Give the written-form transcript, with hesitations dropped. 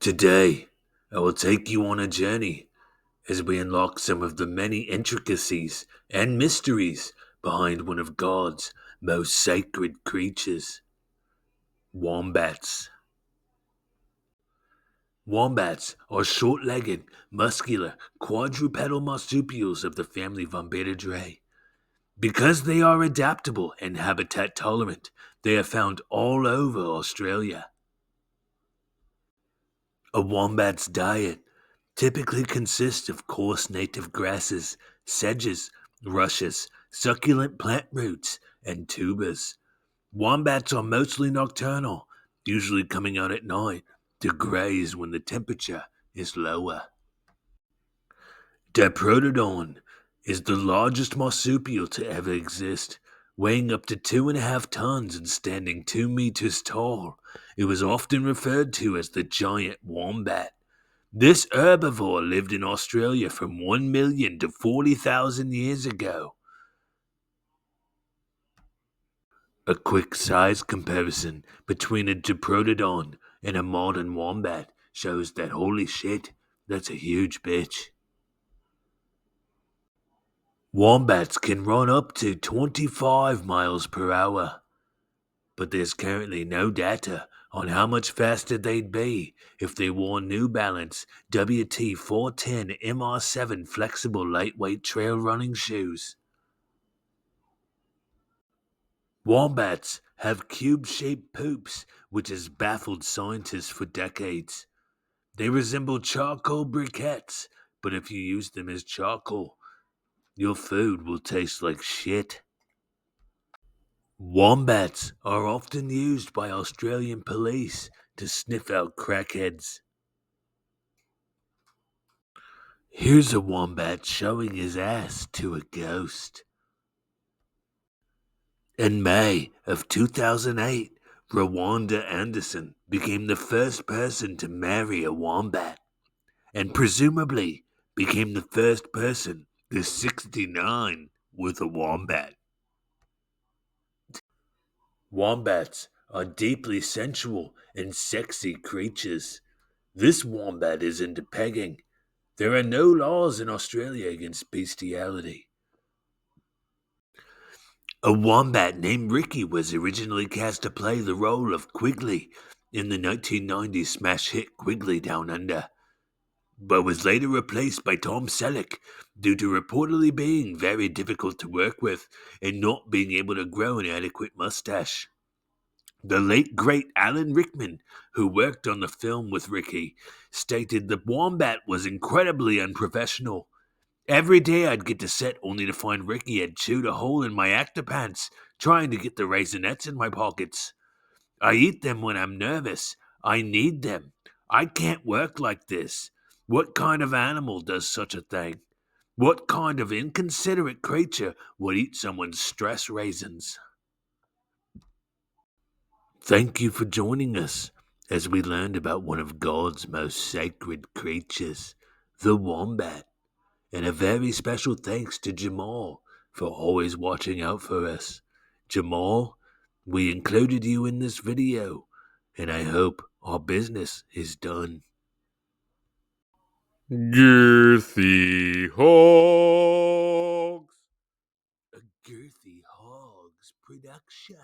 Today, I will take you on a journey as we unlock some of the many intricacies and mysteries behind one of God's most sacred creatures, wombats. Wombats are short-legged, muscular, quadrupedal marsupials of the family Wombatidae. Because they are adaptable and habitat tolerant, they are found all over Australia. A wombat's diet typically consists of coarse native grasses, sedges, rushes, succulent plant roots, and tubers. Wombats are mostly nocturnal, usually coming out at night to graze when the temperature is lower. Diprotodon is the largest marsupial to ever exist, weighing up to 2.5 tons and standing 2 meters tall. It was often referred to as the giant wombat. This herbivore lived in Australia from 1 million to 40,000 years ago. A quick size comparison between a Diprotodon and a modern wombat shows that holy shit, that's a huge bitch. Wombats can run up to 25 miles per hour, but there's currently no data on how much faster they'd be if they wore New Balance WT410 MR7 flexible lightweight trail running shoes. Wombats have cube-shaped poops, which has baffled scientists for decades. They resemble charcoal briquettes, but if you use them as charcoal, your food will taste like shit. Wombats are often used by Australian police to sniff out crackheads. Here's a wombat showing his ass to a ghost. In May of 2008, Rwanda Anderson became the first person to marry a wombat, and presumably became the first person to 69 with a wombat. Wombats are deeply sensual and sexy creatures. This wombat is into pegging. There are no laws in Australia against bestiality. A wombat named Ricky was originally cast to play the role of Quigley in the 1990s smash hit Quigley Down Under, but was later replaced by Tom Selleck due to reportedly being very difficult to work with and not being able to grow an adequate mustache. The late great Alan Rickman, who worked on the film with Ricky, stated the wombat was incredibly unprofessional. Every day I'd get to set only to find Ricky had chewed a hole in my actor pants, trying to get the raisinets in my pockets. I eat them when I'm nervous. I need them. I can't work like this. What kind of animal does such a thing? What kind of inconsiderate creature would eat someone's stress raisins? Thank you for joining us as we learned about one of God's most sacred creatures, the wombat. And a very special thanks to Jamal for always watching out for us. Jamal, we included you in this video, and I hope our business is done. Girthy Hogs. A Girthy Hogs production.